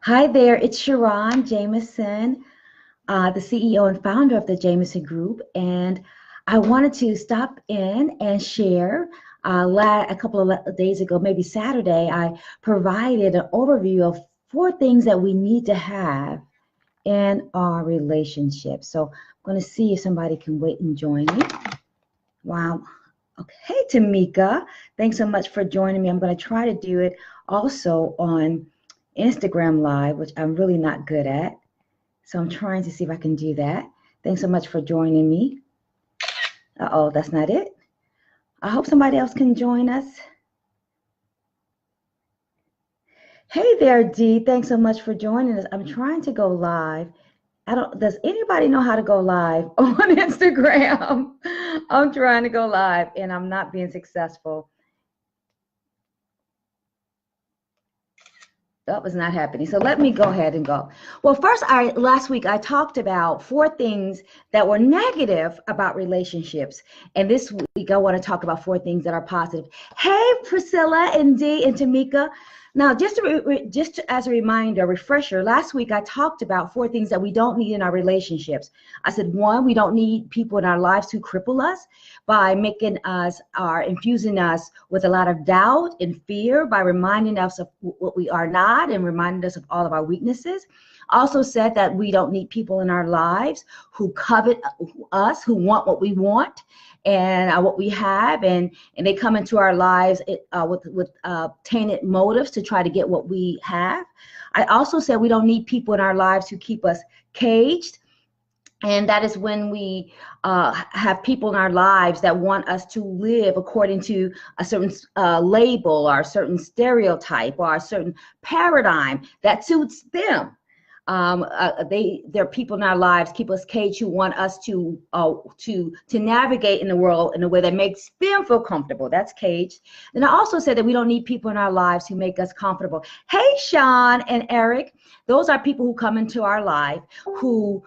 Hi there, it's SharRon Jamison, the CEO and founder of the Jamison Group, and I wanted to stop in and share. A couple of days ago, maybe Saturday, I provided an overview of 4 things that we need to have in our relationship. So I'm going to see if somebody can wait and join me. Wow. Okay, hey Tamika, thanks so much for joining me. I'm going to try to do it also on Instagram Live, which I'm really not good at. So I'm trying to see if I can do that. Thanks so much for joining me. Uh-oh, that's not it. I hope somebody else can join us. Hey there, Dee. Thanks so much for joining us. I'm trying to go live. Does anybody know how to go live on Instagram? I'm trying to go live and I'm not being successful. That was not happening. So let me go ahead and go. Well, first, last week I talked about 4 things that were negative about relationships. And this week I want to talk about 4 things that are positive. Hey, Priscilla and Dee and Tamika. Now, just as a reminder, refresher, last week I talked about 4 things that we don't need in our relationships. I said, 1, we don't need people in our lives who cripple us by making us or infusing us with a lot of doubt and fear, by reminding us of what we are not and reminding us of all of our weaknesses. Also said that we don't need people in our lives who covet us, who want what we want and what we have, and they come into our lives with tainted motives to try to get what we have. I also said we don't need people in our lives who keep us caged. And that is when we have people in our lives that want us to live according to a certain label or a certain stereotype or a certain paradigm that suits them. There are people in our lives keep us caged who want us to navigate in the world in a way that makes them feel comfortable. That's caged. And I also said that we don't need people in our lives who make us comfortable. Hey, Sean and Eric, those are people who come into our life who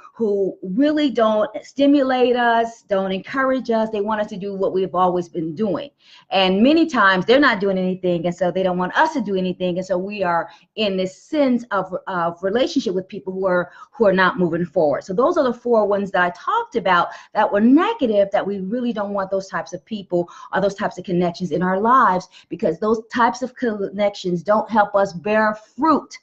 really don't stimulate us, don't encourage us. They want us to do what we've always been doing. And many times they're not doing anything, and so they don't want us to do anything. And so we are in this sense of relationship with people who are not moving forward. So those are the 4 ones that I talked about that were negative, that we really don't want those types of people or those types of connections in our lives, because those types of connections don't help us bear fruit.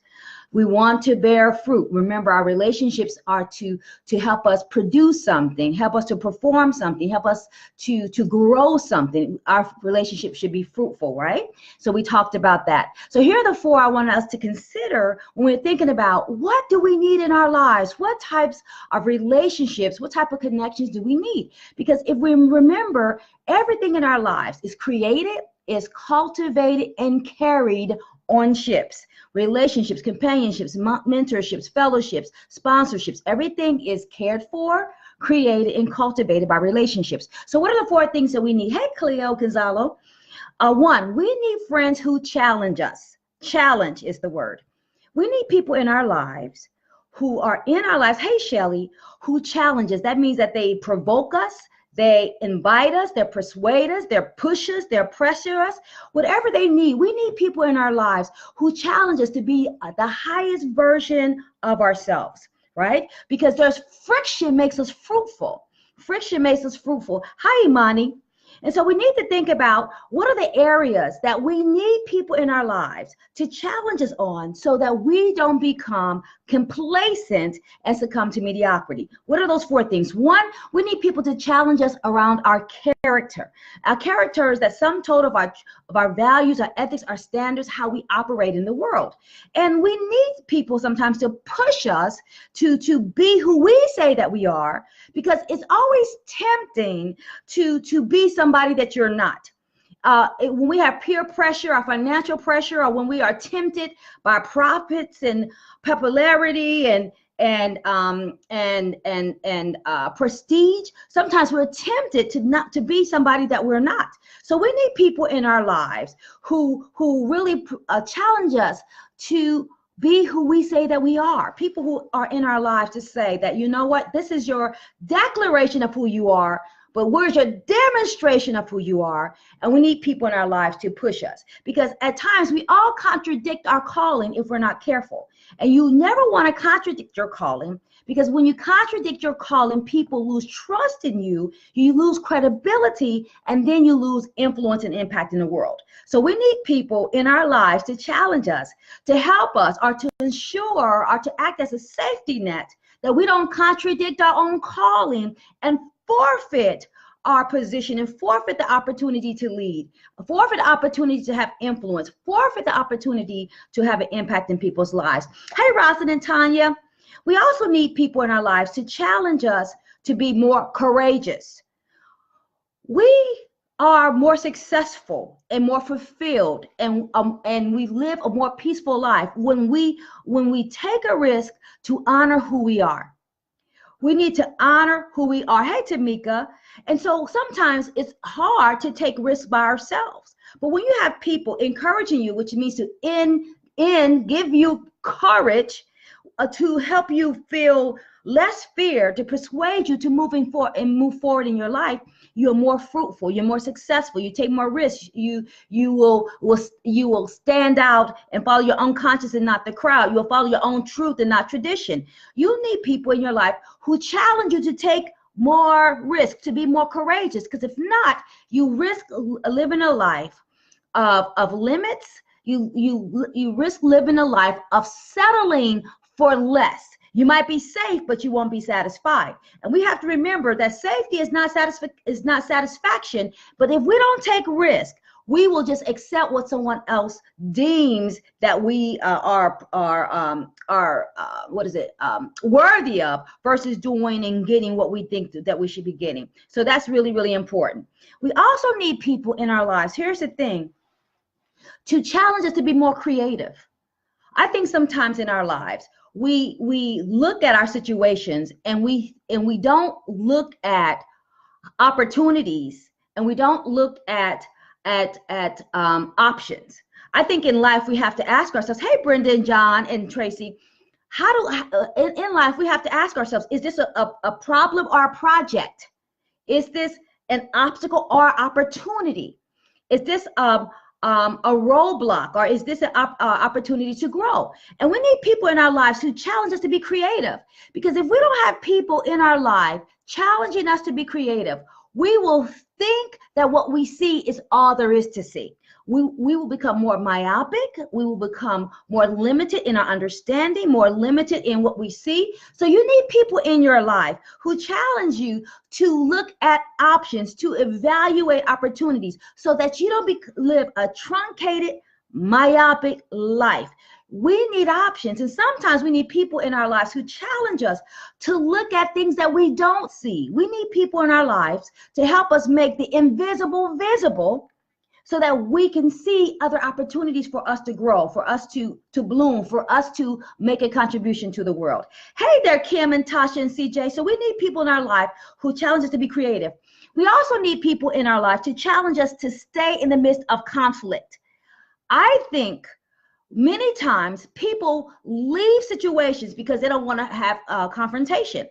We want to bear fruit. Remember, our relationships are to help us produce something, help us to perform something, help us to grow something. Our relationship should be fruitful, right? So we talked about that. So here are the 4 I want us to consider when we're thinking about what do we need in our lives? What types of relationships, what type of connections do we need? Because if we remember, everything in our lives is created, is cultivated, and carried on ships. Relationships, companionships, mentorships, fellowships, sponsorships, everything is cared for, created, and cultivated by relationships. So what are the 4 things that we need? Hey, Cleo Gonzalo. 1, we need friends who challenge us. Challenge is the word. We need people in our lives who are in our lives, hey, Shelly, who challenges. That means that they provoke us, they invite us, they persuade us, they push us, they pressure us, whatever they need. We need people in our lives who challenge us to be the highest version of ourselves, right? Because there's friction makes us fruitful. Friction makes us fruitful. Hi, Imani. And so we need to think about what are the areas that we need people in our lives to challenge us on so that we don't become complacent and succumb to mediocrity. What are those 4 things? 1, we need people to challenge us around our character. Our character is that sum total of our values, our ethics, our standards, how we operate in the world. And we need people sometimes to push us to be who we say that we are, because it's always tempting to be somebody that you're not. When we have peer pressure or financial pressure, or when we are tempted by profits and popularity and prestige, sometimes we're tempted to be somebody that we're not. So we need people in our lives who really challenge us to be who we say that we are. People who are in our lives to say that, you know what, this is your declaration of who you are, but where's your demonstration of who you are? And we need people in our lives to push us, because at times we all contradict our calling if we're not careful. And you never want to contradict your calling, because when you contradict your calling, people lose trust in you, you lose credibility, and then you lose influence and impact in the world. So we need people in our lives to challenge us, to help us, or to ensure, or to act as a safety net, that we don't contradict our own calling and forfeit our position and forfeit the opportunity to lead, forfeit the opportunity to have influence, forfeit the opportunity to have an impact in people's lives. Hey, Rosalind and Tanya, we also need people in our lives to challenge us to be more courageous. We are more successful and more fulfilled, and we live a more peaceful life when we take a risk to honor who we are. We need to honor who we are. Hey, Tamika. And so sometimes it's hard to take risks by ourselves. But when you have people encouraging you, which means to give you courage, to help you feel less fear, to persuade you to move forward in your life, you're more fruitful, you're more successful, you take more risks, you will stand out and follow your own conscience and not the crowd. You will follow your own truth and not tradition. You need people in your life who challenge you to take more risk, to be more courageous, because if not, you risk living a life of limits. You risk living a life of settling for less. You might be safe, but you won't be satisfied. And we have to remember that safety is not satisfaction. But if we don't take risk, we will just accept what someone else deems that we are worthy of, versus doing and getting what we think that we should be getting. So that's really, really important. We also need people in our lives, here's the thing, to challenge us to be more creative. I think sometimes in our lives, we look at our situations and we don't look at opportunities, and we don't look at options. I think in life we have to ask ourselves, hey, Brenda and John and Tracy, in life we have to ask ourselves, is this a problem or a project? Is this an obstacle or opportunity? Is this a roadblock, or is this an opportunity to grow? And we need people in our lives who challenge us to be creative, because if we don't have people in our life challenging us to be creative, we will think that what we see is all there is to see. We will become more myopic. We will become more limited in our understanding, more limited in what we see. So you need people in your life who challenge you to look at options, to evaluate opportunities, so that you don't live a truncated, myopic life. We need options, and sometimes we need people in our lives who challenge us to look at things that we don't see. We need people in our lives to help us make the invisible visible, so that we can see other opportunities for us to grow, for us to bloom, for us to make a contribution to the world. Hey there, Kim and Tasha and CJ. So we need people in our life who challenge us to be creative. We also need people in our life to challenge us to stay in the midst of conflict. I think many times people leave situations because they don't want to have a confrontation.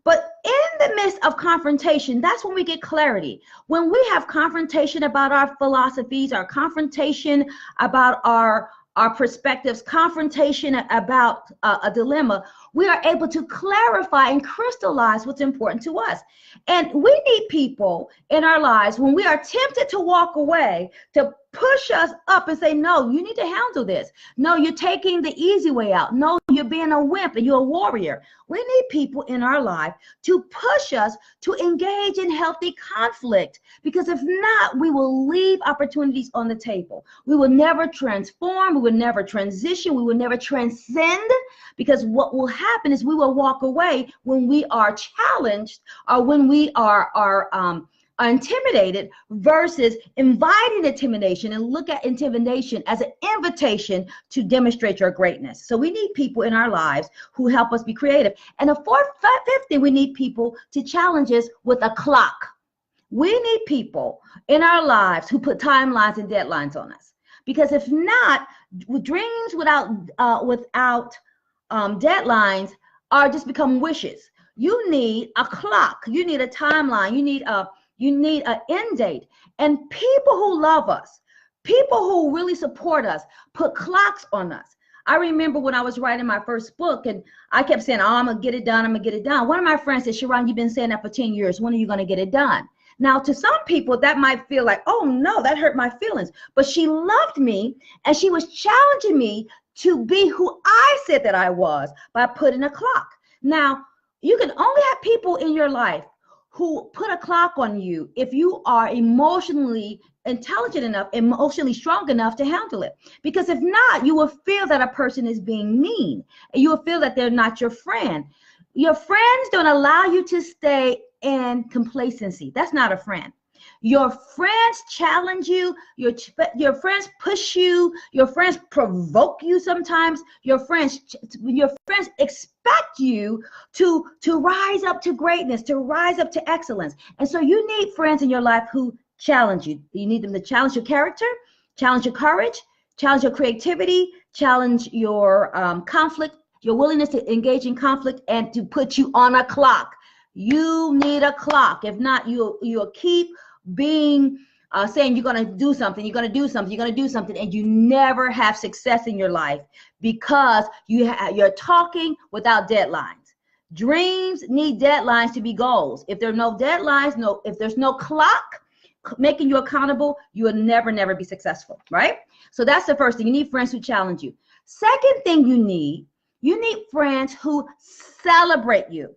But in the midst of confrontation, that's when we get clarity. When we have confrontation about our philosophies, our confrontation about our perspectives, confrontation about a dilemma, we are able to clarify and crystallize what's important to us. And we need people in our lives, when we are tempted to walk away, to push us up and say, no, you need to handle this. No, you're taking the easy way out. No, you're being a wimp and you're a warrior. We need people in our life to push us to engage in healthy conflict, because if not, we will leave opportunities on the table. We will never transform. We will never transition. We will never transcend, because what will happen is we will walk away when we are challenged, or when we are intimidated, versus inviting intimidation, and look at intimidation as an invitation to demonstrate your greatness. So we need people in our lives who help us be creative. And the fifth thing, we need people to challenge us with a clock. We need people in our lives who put timelines and deadlines on us, because if not, dreams without deadlines are just become wishes. You need a clock. You need a timeline. You need You need an end date. And people who love us, people who really support us, put clocks on us. I remember when I was writing my first book and I kept saying, oh, I'm going to get it done. I'm going to get it done. One of my friends said, SharRon, you've been saying that for 10 years. When are you going to get it done? Now, to some people, that might feel like, oh, no, that hurt my feelings. But she loved me, and she was challenging me to be who I said that I was by putting a clock. Now, you can only have people in your life who put a clock on you if you are emotionally intelligent enough, emotionally strong enough to handle it. Because if not, you will feel that a person is being mean, and you will feel that they're not your friend. Your friends don't allow you to stay in complacency. That's not a friend. Your friends challenge you, your friends push you, your friends provoke you sometimes, your friends expect you to rise up to greatness, to rise up to excellence. And so you need friends in your life who challenge you. You need them to challenge your character, challenge your courage, challenge your creativity, challenge your conflict, your willingness to engage in conflict, and to put you on a clock. You need a clock. If not, you'll keep being saying you're going to do something, you're going to do something, you're going to do something, and you never have success in your life because you're talking without deadlines. Dreams need deadlines to be goals. If there are no deadlines, if there's no clock making you accountable, you will never be successful, right? So that's the first thing. You need friends who challenge you. Second thing you need friends who celebrate you.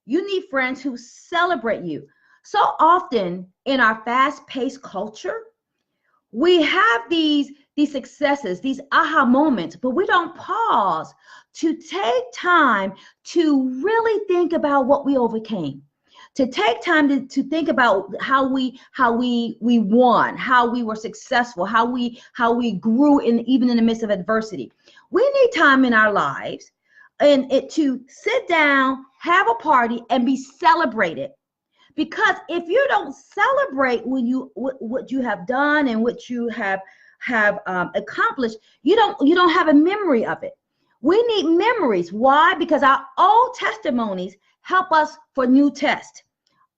You need friends who celebrate you. So often in our fast-paced culture, we have these successes, these aha moments, but we don't pause to take time to really think about what we overcame, to take time to think about how we won, how we were successful, how we grew even in the midst of adversity. We need time in our lives and to sit down, have a party, and be celebrated. Because if you don't celebrate what you have done and what you have accomplished, you don't have a memory of it. We need memories. Why? Because our old testimonies help us for new tests.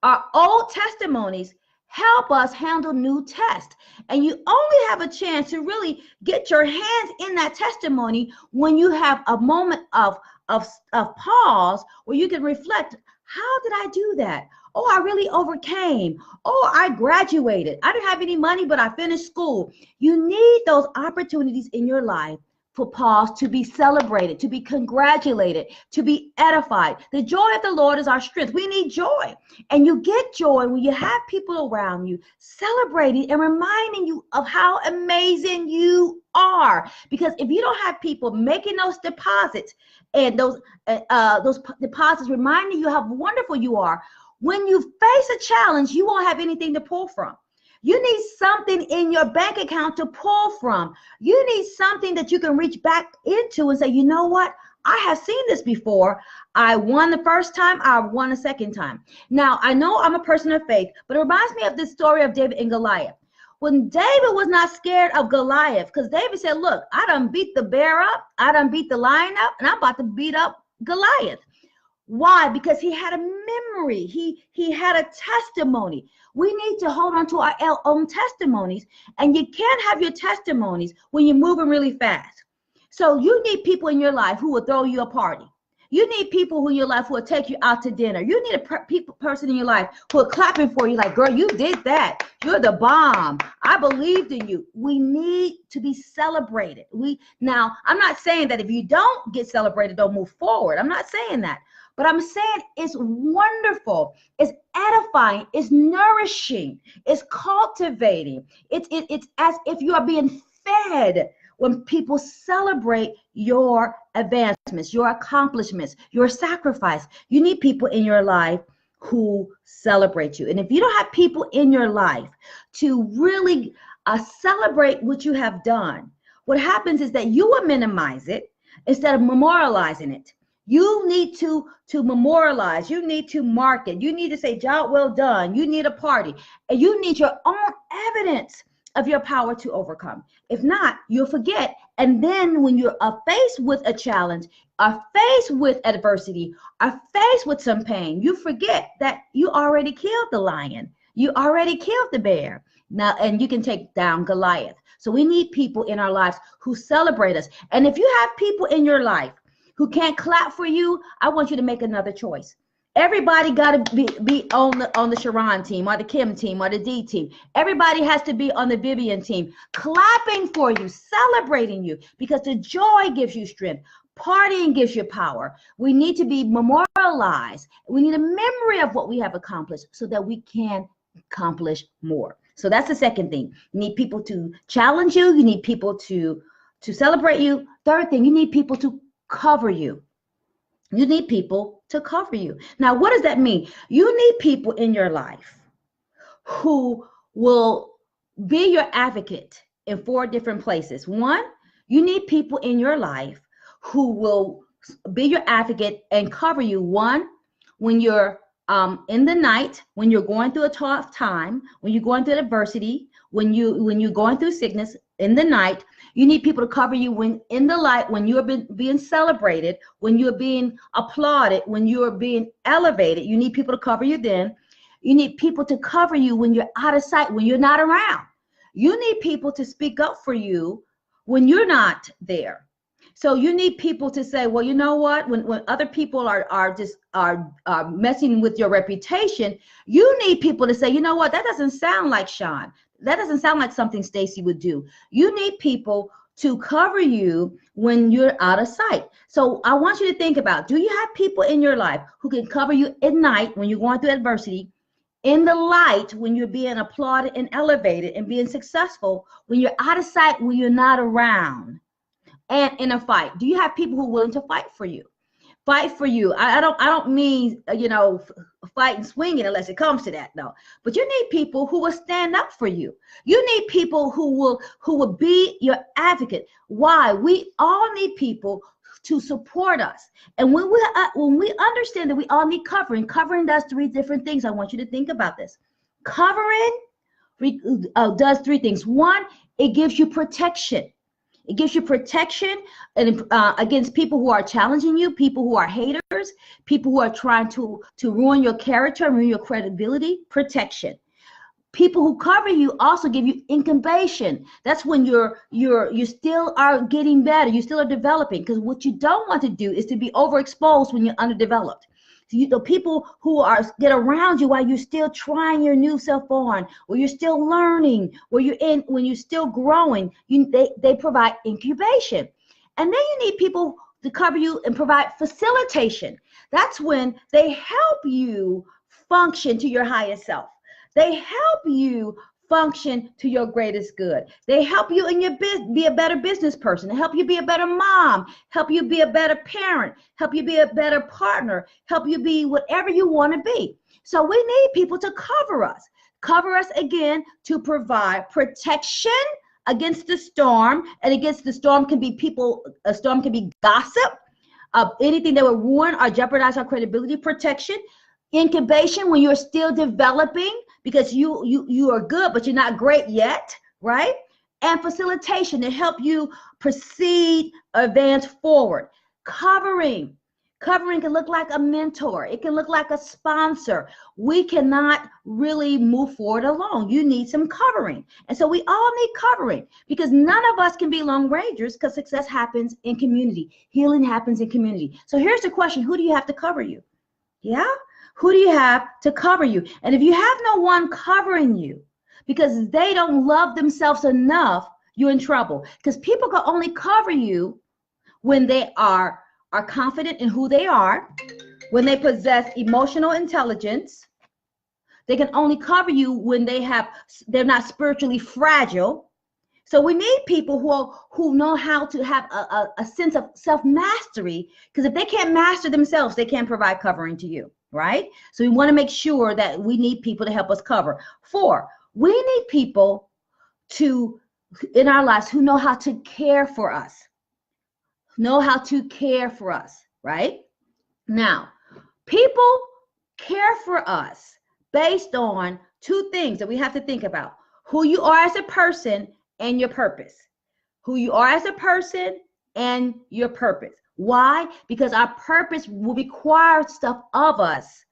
Our old testimonies help us handle new tests. And you only have a chance to really get your hands in that testimony when you have a moment of pause where you can reflect, how did I do that? Oh, I really overcame. Oh, I graduated. I didn't have any money, but I finished school. You need those opportunities in your life for pause to be celebrated, to be congratulated, to be edified. The joy of the Lord is our strength. We need joy. And you get joy when you have people around you celebrating and reminding you of how amazing you are. Because if you don't have people making those deposits and those deposits reminding you how wonderful you are, when you face a challenge, you won't have anything to pull from. You need something in your bank account to pull from. You need something that you can reach back into and say, you know what? I have seen this before. I won the first time. I won the second time. Now, I know I'm a person of faith, but it reminds me of this story of David and Goliath. When David was not scared of Goliath, because David said, look, I done beat the bear up. I done beat the lion up, and I'm about to beat up Goliath. Why? Because he had a memory. He had a testimony. We need to hold on to our own testimonies, and you can't have your testimonies when you're moving really fast. So you need people in your life who will throw you a party. You need people in your life who will take you out to dinner. You need a person in your life who are clapping for you like, girl, you did that. You're the bomb. I believed in you. We need to be celebrated. Now, I'm not saying that if you don't get celebrated, don't move forward. I'm not saying that. But I'm saying it's wonderful, it's edifying, it's nourishing, it's cultivating. It's as if you are being fed when people celebrate your advancements, your accomplishments, your sacrifice. You need people in your life who celebrate you. And if you don't have people in your life to really celebrate what you have done, what happens is that you will minimize it instead of memorializing it. You need to memorialize. You need to mark it. You need to say, job well done. You need a party. And you need your own evidence of your power to overcome. If not, you'll forget. And then when you're faced with a challenge, are faced with adversity, are faced with some pain, you forget that you already killed the lion. You already killed the bear. Now, and you can take down Goliath. So we need people in our lives who celebrate us. And if you have people in your life who can't clap for you, I want you to make another choice. Everybody got to be on the SharRon team or the Kim team or the D team. Everybody has to be on the Vivian team, clapping for you, celebrating you, because the joy gives you strength. Partying gives you power. We need to be memorialized. We need a memory of what we have accomplished so that we can accomplish more. So that's the second thing. You need people to challenge you. You need people to celebrate you. Third thing, you need people to cover you. You need people to cover you. Now, what does that mean? You need people in your life who will be your advocate in 4 different places. One, you need people in your life who will be your advocate and cover you. One, when you're in the night, when you're going through a tough time, when you're going through adversity, when you're going through sickness in the night, you need people to cover you when in the light, when you're being celebrated, when you're being applauded, when you're being elevated. You need people to cover you then. You need people to cover you when you're out of sight, when you're not around. You need people to speak up for you when you're not there. So you need people to say, well, you know what? When other people are messing with your reputation, you need people to say, you know what? That doesn't sound like Sean. That doesn't sound like something Stacy would do. You need people to cover you when you're out of sight. So I want you to think about, do you have people in your life who can cover you at night when you're going through adversity, in the light when you're being applauded and elevated and being successful, when you're out of sight, when you're not around, and in a fight? Do you have people who are willing to fight for you? Fight for you. I don't mean, fight and swinging unless it comes to that, no. But you need people who will stand up for you. You need people who will be your advocate. Why? We all need people to support us. And when we understand that we all need covering does 3 different things. I want you to think about this. Covering does 3 things. One, it gives you protection. It gives you protection against people who are challenging you, people who are haters, people who are trying to ruin your character, ruin your credibility. Protection. People who cover you also give you incubation. That's when you still are getting better. You still are developing, because what you don't want to do is to be overexposed when you're underdeveloped. The people who get around you while you're still trying your new self on, or you're still learning, when you're still growing, they provide incubation. And then you need people to cover you and provide facilitation. That's when they help you function to your highest self. They help you function to your greatest good. They help you in your be a better business person, help you be a better mom, help you be a better parent, help you be a better partner, help you be whatever you want to be. So we need people to cover us again, to provide protection against the storm. And against the storm can be a storm can be gossip, anything that would ruin or jeopardize our credibility. Protection. Incubation, when you're still developing, because you are good, but you're not great yet, right? And facilitation to help you proceed, advance forward. Covering can look like a mentor. It can look like a sponsor. We cannot really move forward alone. You need some covering. And so we all need covering, because none of us can be lone rangers, because success happens in community. Healing happens in community. So here's the question. Who do you have to cover you? Yeah? Who do you have to cover you? And if you have no one covering you because they don't love themselves enough, you're in trouble. Because people can only cover you when they are confident in who they are, when they possess emotional intelligence. They can only cover you when they're not spiritually fragile. So we need people who know how to have a sense of self-mastery, because if they can't master themselves, they can't provide covering to you. Right? So we want to make sure that we need people to help us cover. 4, we need people in our lives who know how to care for us. Right? Now, people care for us based on 2 things that we have to think about: who you are as a person and your purpose. Who you are as a person and your purpose. Why? Because our purpose will require stuff of us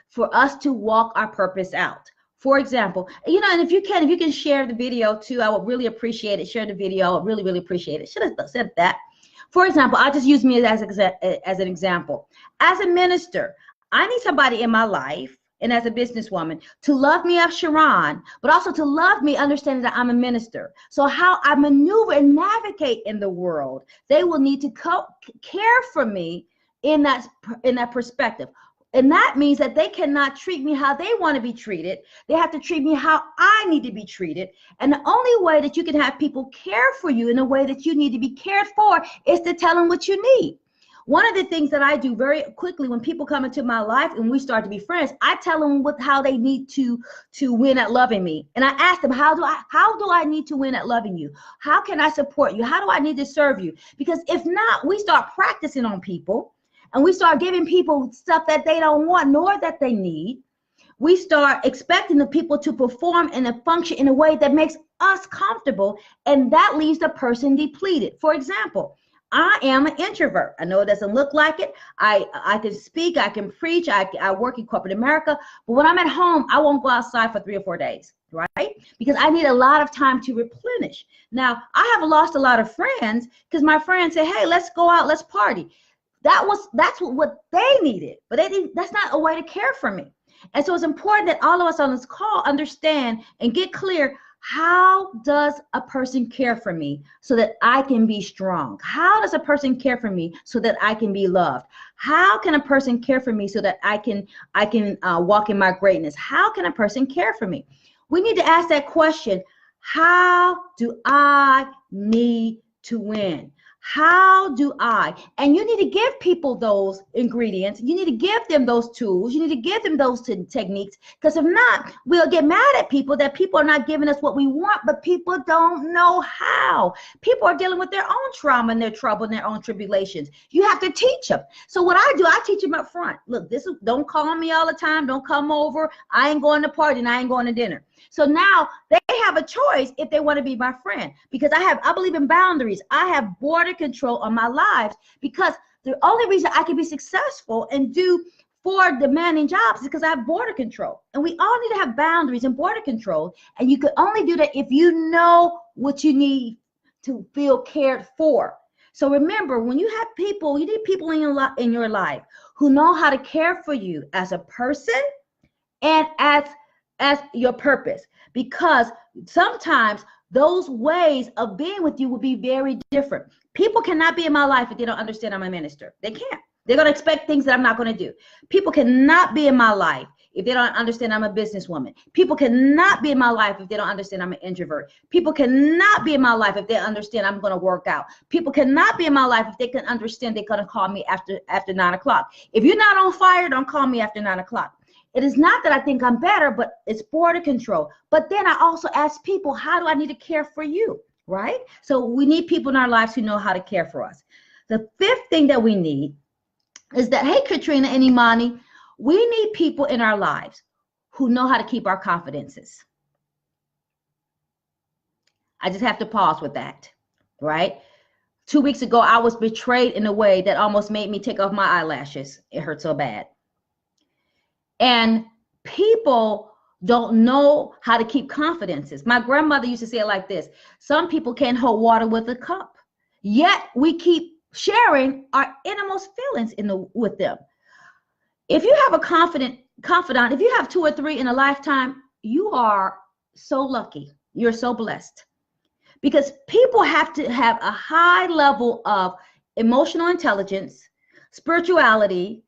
for us to walk our purpose out. For example, and if you can share the video too, I would really appreciate it. Share the video, I would really, really appreciate it. Should have said that. For example, I'll just use me as an example. As a minister, I need somebody in my life, and as a businesswoman, to love me as SharRon, but also to love me understanding that I'm a minister. So how I maneuver and navigate in the world, they will need to care for me in that perspective. And that means that they cannot treat me how they want to be treated. They have to treat me how I need to be treated. And the only way that you can have people care for you in a way that you need to be cared for is to tell them what you need. One of the things that I do very quickly when people come into my life and we start to be friends, I tell them how they need to win at loving me. And I ask them, how do I need to win at loving you? How can I support you? How do I need to serve you? Because if not, we start practicing on people and we start giving people stuff that they don't want nor that they need. We start expecting the people to perform and to function in a way that makes us comfortable, and that leaves the person depleted. For example, I am an introvert. I know it doesn't look like it. I can speak, I can preach, I work in corporate America, but when I'm at home, I won't go outside for 3 or 4 days, right? Because I need a lot of time to replenish. Now, I have lost a lot of friends because my friends say, hey, let's go out, let's party. That's what they needed, but that's not a way to care for me. And so it's important that all of us on this call understand and get clear, how does a person care for me so that I can be strong? How does a person care for me so that I can be loved? How can a person care for me so that I can walk in my greatness? How can a person care for me? We need to ask that question. How do I need to win? How do I? And you need to give people those ingredients. You need to give them those tools. You need to give them those techniques, because if not, we'll get mad at people that people are not giving us what we want, but people don't know how. People are dealing with their own trauma and their trouble and their own tribulations. You have to teach them. So what I do, I teach them up front. Look, don't call on me all the time. Don't come over. I ain't going to party and I ain't going to dinner. So now they have a choice if they want to be my friend, because I believe in boundaries. I have border control on my lives, because the only reason I can be successful and do 4 demanding jobs is because I have border control. And we all need to have boundaries and border control. And you can only do that if you know what you need to feel cared for. So remember, when you have people, you need people in your life who know how to care for you as a person and as your purpose, because sometimes those ways of being with you will be very different. People cannot be in my life if they don't understand I'm a minister. They can't. They're going to expect things that I'm not going to do. People cannot be in my life if they don't understand I'm a businesswoman. People cannot be in my life if they don't understand I'm an introvert. People cannot be in my life if they understand I'm going to work out. People cannot be in my life if they can understand they're going to call me after 9 o'clock. If you're not on fire, don't call me after 9 o'clock. It is not that I think I'm better, but it's border control. But then I also ask people, how do I need to care for you, right? So we need people in our lives who know how to care for us. The 5th thing that we need is that, hey, Katrina and Imani, we need people in our lives who know how to keep our confidences. I just have to pause with that, right? 2 weeks ago, I was betrayed in a way that almost made me take off my eyelashes. It hurt so bad. And people don't know how to keep confidences. My grandmother used to say it like this: some people can't hold water with a cup, yet we keep sharing our innermost feelings with them. If you have a confidant, if you have 2 or 3 in a lifetime, you are so lucky. You're so blessed, because people have to have a high level of emotional intelligence, spirituality,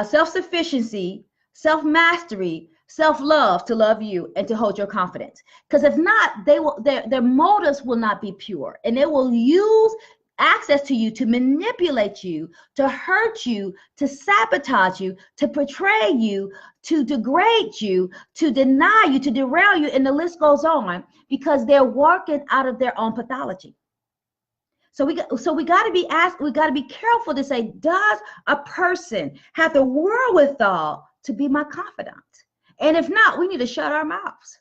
self-sufficiency, self-mastery, self-love to love you and to hold your confidence. Because if not, their motives will not be pure, and they will use access to you to manipulate you, to hurt you, to sabotage you, to betray you, to degrade you, to deny you, to derail you, and the list goes on, because they're working out of their own pathology. So we got to be careful to say, does a person have the wherewithal to be my confidant? And if not, we need to shut our mouths.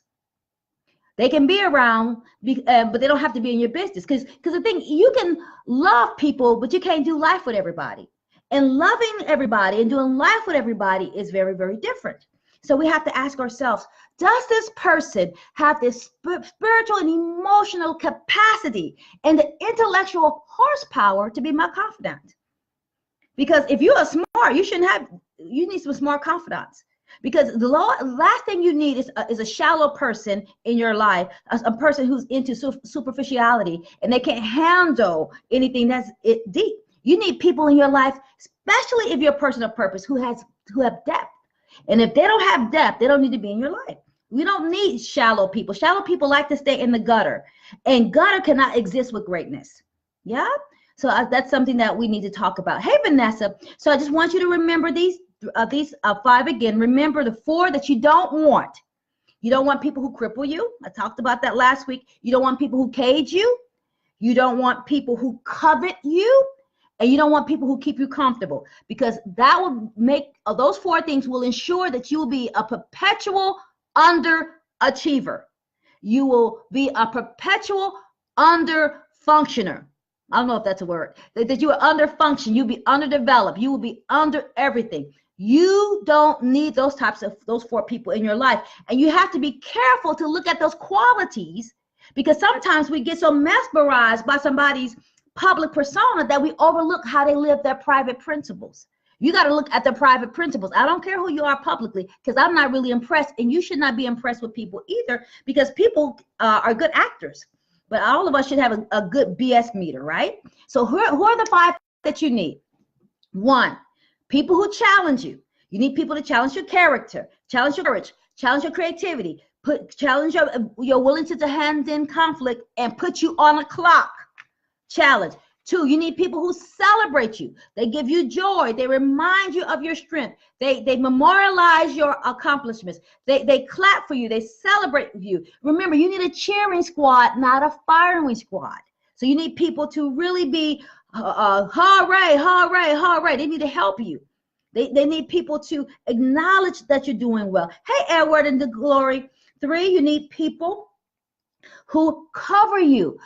They can be around, but they don't have to be in your business. Because the thing, you can love people, but you can't do life with everybody. And loving everybody and doing life with everybody is very, very different. So we have to ask ourselves, does this person have this spiritual and emotional capacity and the intellectual horsepower to be my confidant? Because if you are smart, you need some smart confidants. Because the last thing you need is a shallow person in your life, a person who's into superficiality and they can't handle anything that's deep. You need people in your life, especially if you're a person of purpose, who have depth. And if they don't have depth, they don't need to be in your life. We don't need shallow people. Shallow people like to stay in the gutter, and gutter cannot exist with greatness. Yeah. So that's something that we need to talk about. Hey, Vanessa. So I just want you to remember these 5 again. Remember the 4 that you don't want. You don't want people who cripple you. I talked about that last week. You don't want people who cage you. You don't want people who covet you. And you don't want people who keep you comfortable, because that will make those 4 things will ensure that you will be a perpetual underachiever. You will be a perpetual under-functioner. I don't know if that's a word. That you are under-function. You'll be underdeveloped. You will be under everything. You don't need those 4 people in your life. And you have to be careful to look at those qualities, because sometimes we get so mesmerized by somebody's public persona that we overlook how they live their private principles. You got to look at the private principles. I don't care who you are publicly, because I'm not really impressed, and you should not be impressed with people either, because people are good actors, but all of us should have a good BS meter, right? So who are the 5 that you need? 1, people who challenge you. You need people to challenge your character, challenge your courage, challenge your creativity, challenge your willingness to hand in conflict and put you on a clock. Challenge. 2, you need people who celebrate you. They give you joy. They remind you of your strength. They memorialize your accomplishments. They clap for you. They celebrate you. Remember, you need a cheering squad, not a firing squad. So you need people to really be hooray, hooray, hooray. They need to help you. They need people to acknowledge that you're doing well. Hey, Edward and the Glory. 3, you need people who cover you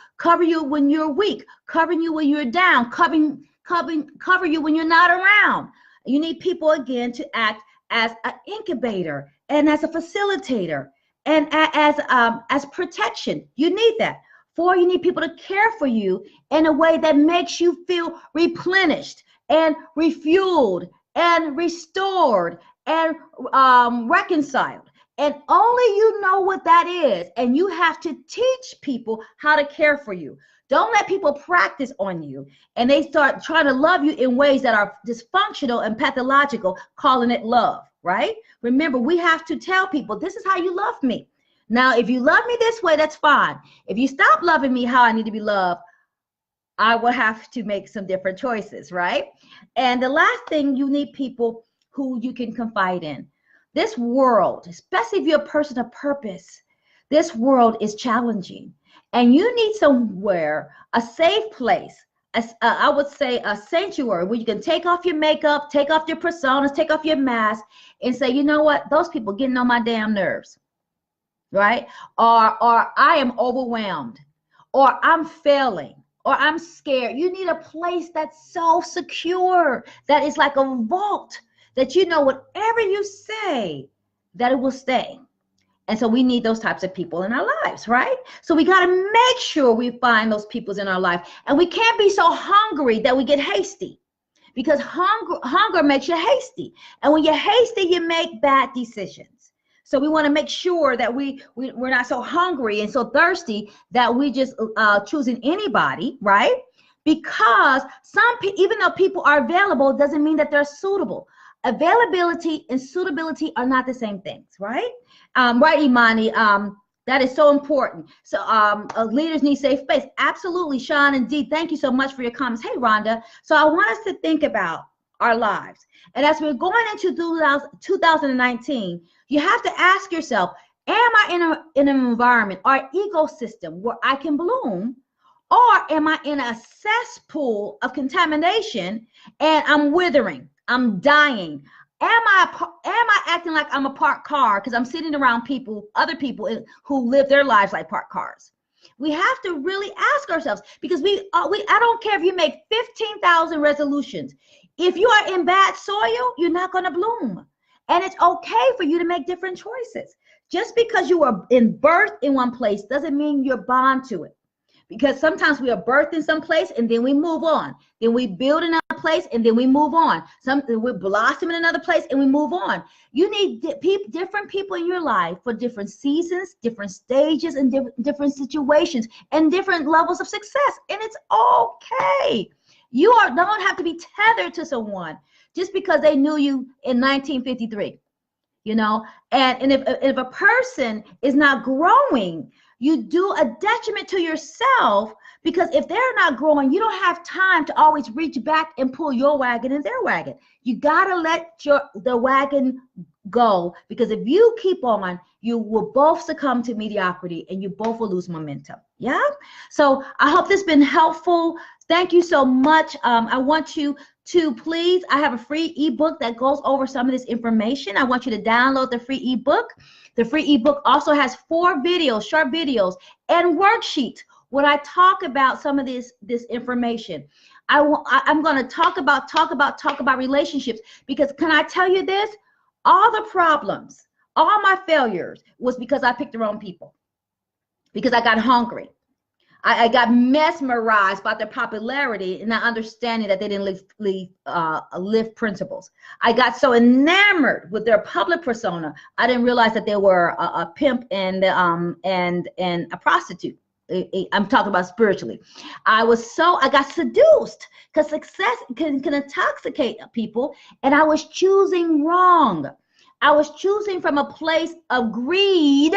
when you're weak, covering you when you're down, cover you when you're not around. You need people, again, to act as an incubator and as a facilitator and as protection. You need that. 4, you need people to care for you in a way that makes you feel replenished and refueled and restored and reconciled. And only you know what that is. And you have to teach people how to care for you. Don't let people practice on you and they start trying to love you in ways that are dysfunctional and pathological, calling it love, right? Remember, we have to tell people, this is how you love me. Now, if you love me this way, that's fine. If you stop loving me how I need to be loved, I will have to make some different choices, right? And the last thing, you need people who you can confide in. This world, especially if you're a person of purpose, this world is challenging. And you need somewhere, a safe place, I would say a sanctuary, where you can take off your makeup, take off your personas, take off your mask, and say, you know what, those people getting on my damn nerves, right? Or I am overwhelmed, or I'm failing, or I'm scared. You need a place that's so secure, that is like a vault, that you know whatever you say, that it will stay. And so we need those types of people in our lives, right? So we got to make sure we find those people in our life. And we can't be so hungry that we get hasty, because hunger makes you hasty. And when you're hasty, you make bad decisions. So we want to make sure that we're not so hungry and so thirsty that we just choosing anybody, right? Because even though people are available, doesn't mean that they're suitable. Availability and suitability are not the same things, right? Right, Imani, that is so important. So leaders need safe space. Absolutely, Sean and Dee, thank you so much for your comments. Hey, Rhonda. So I want us to think about our lives. And as we're going into 2019, you have to ask yourself, am I in an environment or ecosystem where I can bloom? Or am I in a cesspool of contamination and I'm withering? I'm dying. Am I acting like I'm a parked car because I'm sitting around other people who live their lives like parked cars? We have to really ask ourselves, because I don't care if you make 15,000 resolutions. If you are in bad soil, you're not going to bloom. And it's okay for you to make different choices. Just because you were birthed in one place doesn't mean you're bound to it. Because sometimes we are birthed in some place and then we move on. Then we build in another place and then we move on. We blossom in another place and we move on. You need different people in your life for different seasons, different stages, and different situations and different levels of success. And it's okay. You don't have to be tethered to someone just because they knew you in 1953. You know, and if a person is not growing, you do a detriment to yourself, because if they're not growing, you don't have time to always reach back and pull your wagon in their wagon. You got to let the wagon go, because if you keep on, you will both succumb to mediocrity and you both will lose momentum. Yeah. So I hope this has been helpful. Thank you so much. I want you to please, I have a free ebook that goes over some of this information. I want you to download the free ebook. The free ebook also has 4 videos, short videos, and worksheets when I talk about some of this information. I'm going to talk about relationships, because can I tell you this? All the problems, all my failures was because I picked the wrong people, because I got hungry. I got mesmerized by their popularity and not understanding that they didn't live principles. I got so enamored with their public persona, I didn't realize that they were a pimp and a prostitute. I'm talking about spiritually. I got seduced, because success can intoxicate people, and I was choosing wrong. I was choosing from a place of greed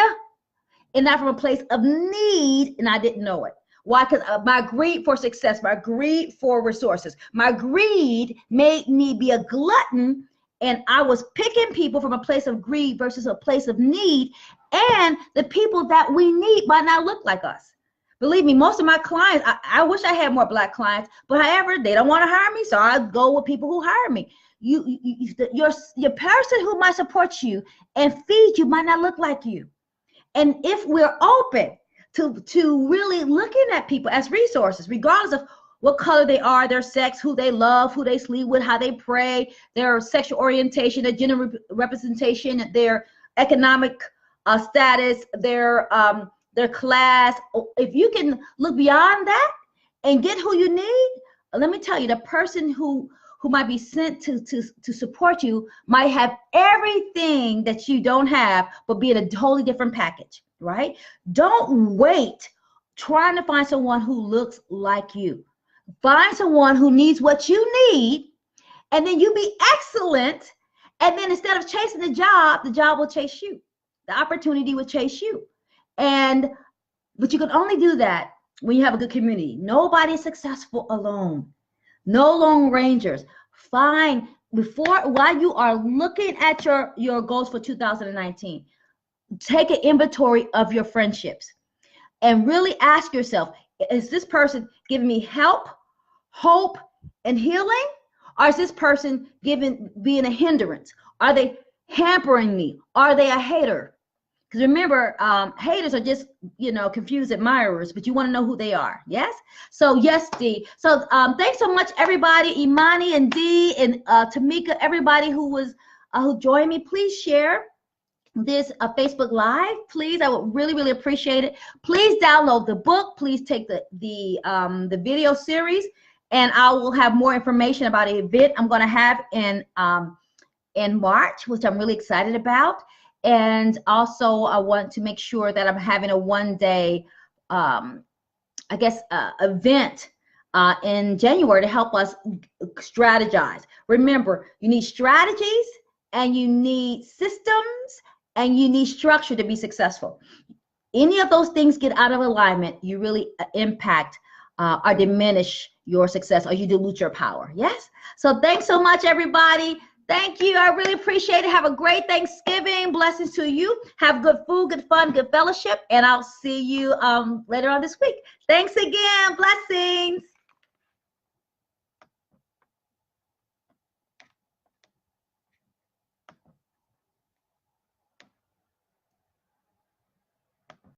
and not from a place of need, and I didn't know it. Why? Because my greed for success, my greed for resources, my greed made me be a glutton, and I was picking people from a place of greed versus a place of need, and the people that we need might not look like us. Believe me, most of my clients, I wish I had more Black clients, but however, they don't want to hire me, so I go with people who hire me. Your person who might support you and feed you might not look like you. And if we're open to really looking at people as resources, regardless of what color they are, their sex, who they love, who they sleep with, how they pray, their sexual orientation, their gender representation, their economic status, their class. If you can look beyond that and get who you need, let me tell you, the person who might be sent to support you might have everything that you don't have, but be in a totally different package, right? Don't wait trying to find someone who looks like you. Find someone who needs what you need, and then you be excellent. And then instead of chasing the job will chase you. The opportunity will chase you. But you can only do that when you have a good community. Nobody is successful alone. No Lone Rangers. While you are looking at your goals for 2019, take an inventory of your friendships and really ask yourself, is this person giving me help, hope, and healing? Or is this person being a hindrance? Are they hampering me? Are they a hater? Because remember, haters are just, confused admirers, but you want to know who they are. Yes? So yes, Dee. So thanks so much, everybody. Imani and Dee and Tamika, everybody who joined me. Please share this Facebook Live. Please, I would really, really appreciate it. Please download the book. Please take the video series, and I will have more information about an event I'm going to have in March, which I'm really excited about. And also, I want to make sure that I'm having a one-day, event in January to help us strategize. Remember, you need strategies, and you need systems, and you need structure to be successful. Any of those things get out of alignment, you really impact or diminish your success, or you dilute your power. Yes? So thanks so much, everybody. Thank you. I really appreciate it. Have a great Thanksgiving. Blessings to you. Have good food, good fun, good fellowship, and I'll see you later on this week. Thanks again. Blessings.